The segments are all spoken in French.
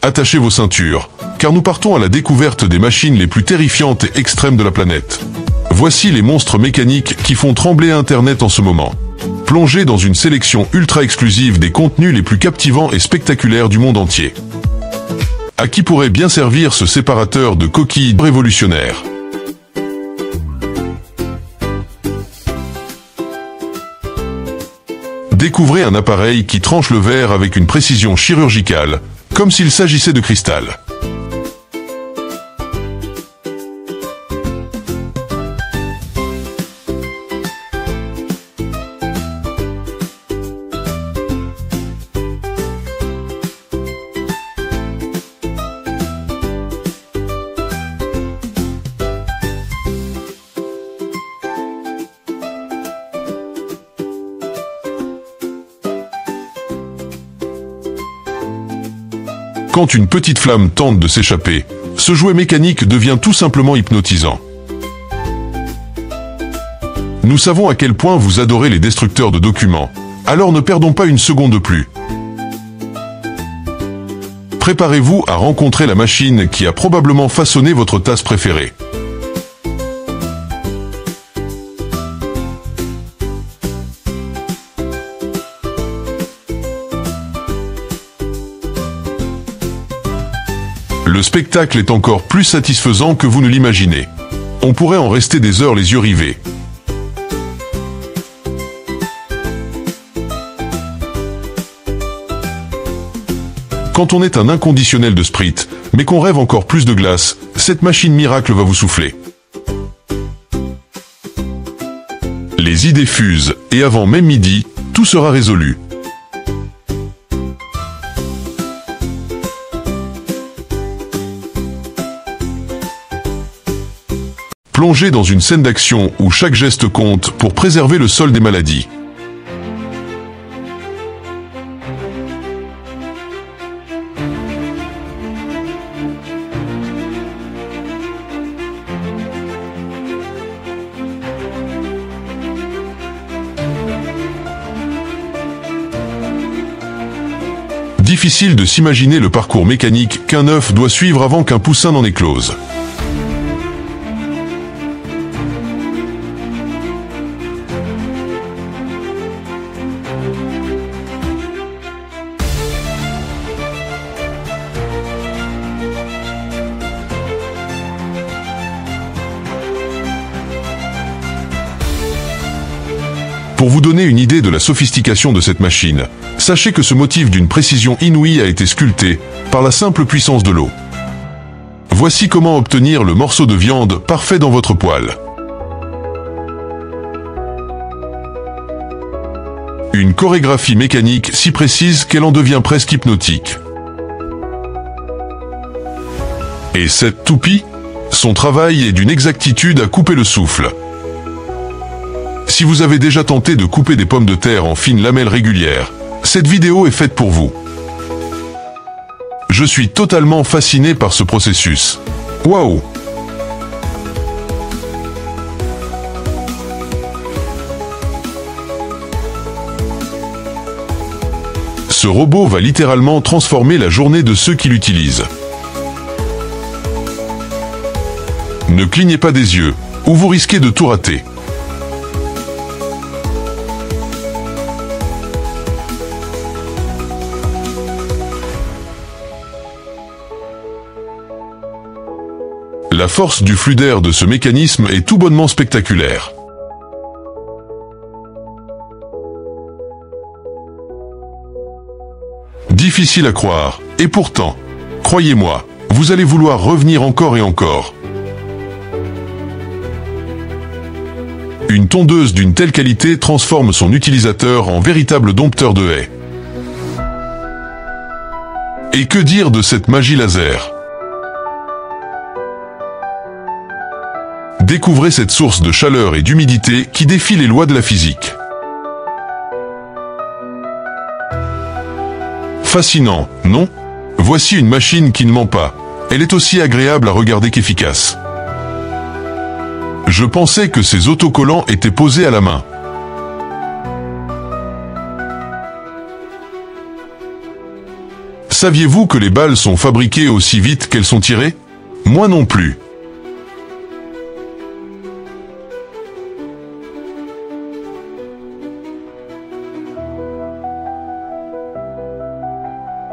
Attachez vos ceintures, car nous partons à la découverte des machines les plus terrifiantes et extrêmes de la planète. Voici les monstres mécaniques qui font trembler Internet en ce moment. Plongez dans une sélection ultra exclusive des contenus les plus captivants et spectaculaires du monde entier. À qui pourrait bien servir ce séparateur de coquilles révolutionnaire? Découvrez un appareil qui tranche le verre avec une précision chirurgicale, comme s'il s'agissait de cristal. Quand une petite flamme tente de s'échapper, ce jouet mécanique devient tout simplement hypnotisant. Nous savons à quel point vous adorez les destructeurs de documents, alors ne perdons pas une seconde de plus. Préparez-vous à rencontrer la machine qui a probablement façonné votre tasse préférée. Le spectacle est encore plus satisfaisant que vous ne l'imaginez. On pourrait en rester des heures les yeux rivés. Quand on est un inconditionnel de Sprite, mais qu'on rêve encore plus de glace, cette machine miracle va vous souffler. Les idées fusent, et avant même midi, tout sera résolu. Plongez dans une scène d'action où chaque geste compte pour préserver le sol des maladies. Difficile de s'imaginer le parcours mécanique qu'un œuf doit suivre avant qu'un poussin n'en éclose. Pour vous donner une idée de la sophistication de cette machine, sachez que ce motif d'une précision inouïe a été sculpté par la simple puissance de l'eau. Voici comment obtenir le morceau de viande parfait dans votre poêle. Une chorégraphie mécanique si précise qu'elle en devient presque hypnotique. Et cette toupie? Son travail est d'une exactitude à couper le souffle. Si vous avez déjà tenté de couper des pommes de terre en fines lamelles régulières, cette vidéo est faite pour vous. Je suis totalement fasciné par ce processus. Waouh! Ce robot va littéralement transformer la journée de ceux qui l'utilisent. Ne clignez pas des yeux, ou vous risquez de tout rater. La force du flux d'air de ce mécanisme est tout bonnement spectaculaire. Difficile à croire, et pourtant, croyez-moi, vous allez vouloir revenir encore et encore. Une tondeuse d'une telle qualité transforme son utilisateur en véritable dompteur de haies. Et que dire de cette magie laser ? Découvrez cette source de chaleur et d'humidité qui défie les lois de la physique. Fascinant, non? Voici une machine qui ne ment pas. Elle est aussi agréable à regarder qu'efficace. Je pensais que ces autocollants étaient posés à la main. Saviez-vous que les balles sont fabriquées aussi vite qu'elles sont tirées? Moi non plus.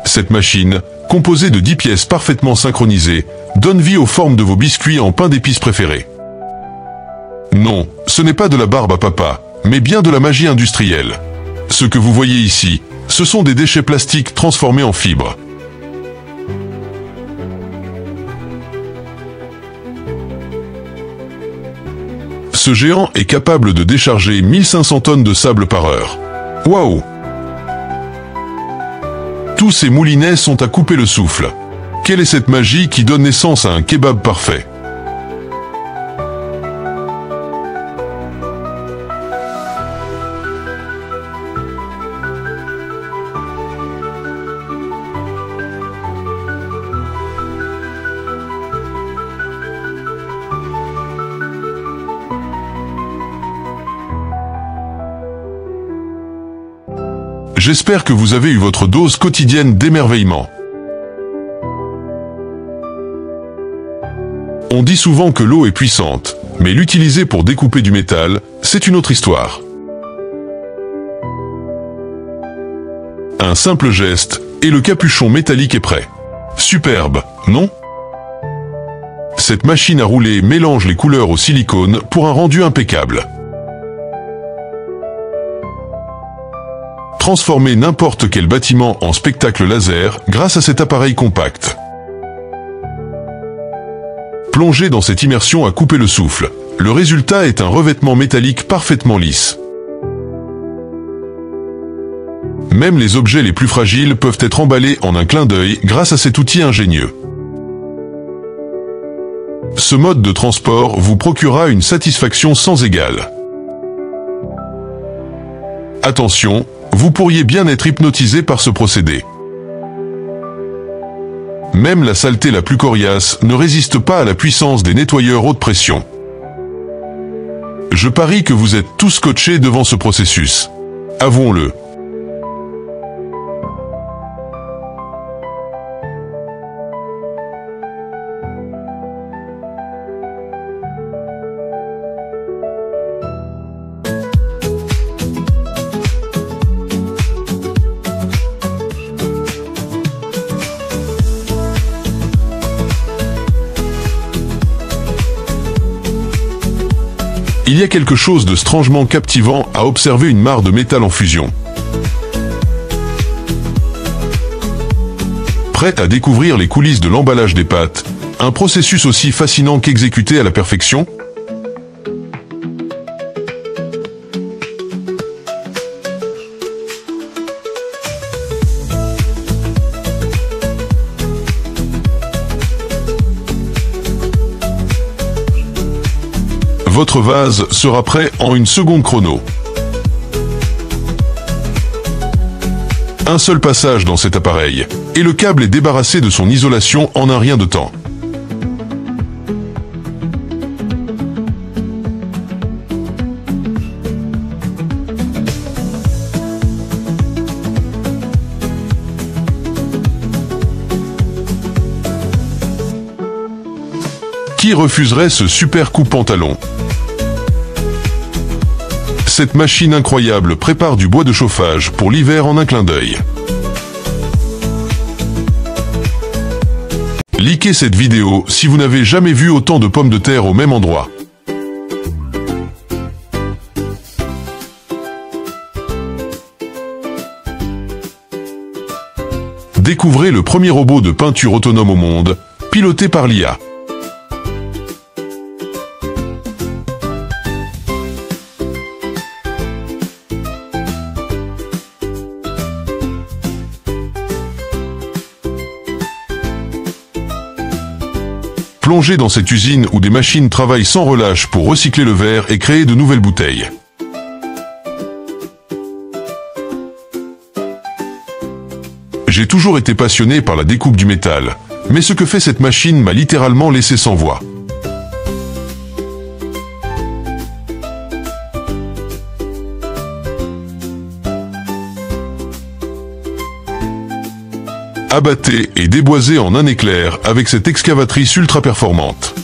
Cette machine, composée de 10 pièces parfaitement synchronisées, donne vie aux formes de vos biscuits en pain d'épices préférés. Non, ce n'est pas de la barbe à papa, mais bien de la magie industrielle. Ce que vous voyez ici, ce sont des déchets plastiques transformés en fibres. Ce géant est capable de décharger 1500 tonnes de sable par heure. Waouh! Tous ces moulinets sont à couper le souffle. Quelle est cette magie qui donne naissance à un kebab parfait? J'espère que vous avez eu votre dose quotidienne d'émerveillement. On dit souvent que l'eau est puissante, mais l'utiliser pour découper du métal, c'est une autre histoire. Un simple geste, et le capuchon métallique est prêt. Superbe, non? Cette machine à rouler mélange les couleurs au silicone pour un rendu impeccable. Transformer n'importe quel bâtiment en spectacle laser grâce à cet appareil compact. Plongez dans cette immersion à couper le souffle. Le résultat est un revêtement métallique parfaitement lisse. Même les objets les plus fragiles peuvent être emballés en un clin d'œil grâce à cet outil ingénieux. Ce mode de transport vous procurera une satisfaction sans égale. Attention, vous pourriez bien être hypnotisé par ce procédé. Même la saleté la plus coriace ne résiste pas à la puissance des nettoyeurs haute pression. Je parie que vous êtes tous scotchés devant ce processus. Avouons-le. Il y a quelque chose de strangement captivant à observer une mare de métal en fusion. Prête à découvrir les coulisses de l'emballage des pâtes, un processus aussi fascinant qu'exécuté à la perfection? Votre vase sera prêt en une seconde chrono. Un seul passage dans cet appareil, et le câble est débarrassé de son isolation en un rien de temps. Qui refuserait ce super coupe-pantalon? Cette machine incroyable prépare du bois de chauffage pour l'hiver en un clin d'œil. Likez cette vidéo si vous n'avez jamais vu autant de pommes de terre au même endroit. Découvrez le premier robot de peinture autonome au monde, piloté par l'IA. Plongez dans cette usine où des machines travaillent sans relâche pour recycler le verre et créer de nouvelles bouteilles. J'ai toujours été passionné par la découpe du métal, mais ce que fait cette machine m'a littéralement laissé sans voix. Abattez et déboisez en un éclair avec cette excavatrice ultra performante.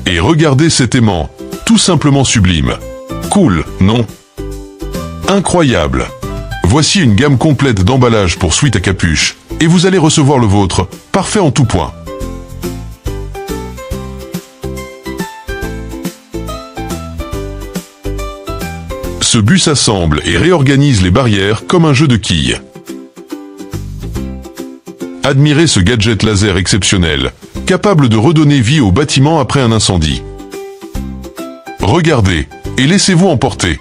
Et regardez cet aimant, tout simplement sublime. Cool, non? Incroyable! Voici une gamme complète d'emballages pour suite à capuche, et vous allez recevoir le vôtre, parfait en tout point. Ce bus assemble et réorganise les barrières comme un jeu de quilles. Admirez ce gadget laser exceptionnel, capable de redonner vie au bâtiment après un incendie. Regardez, et laissez-vous emporter.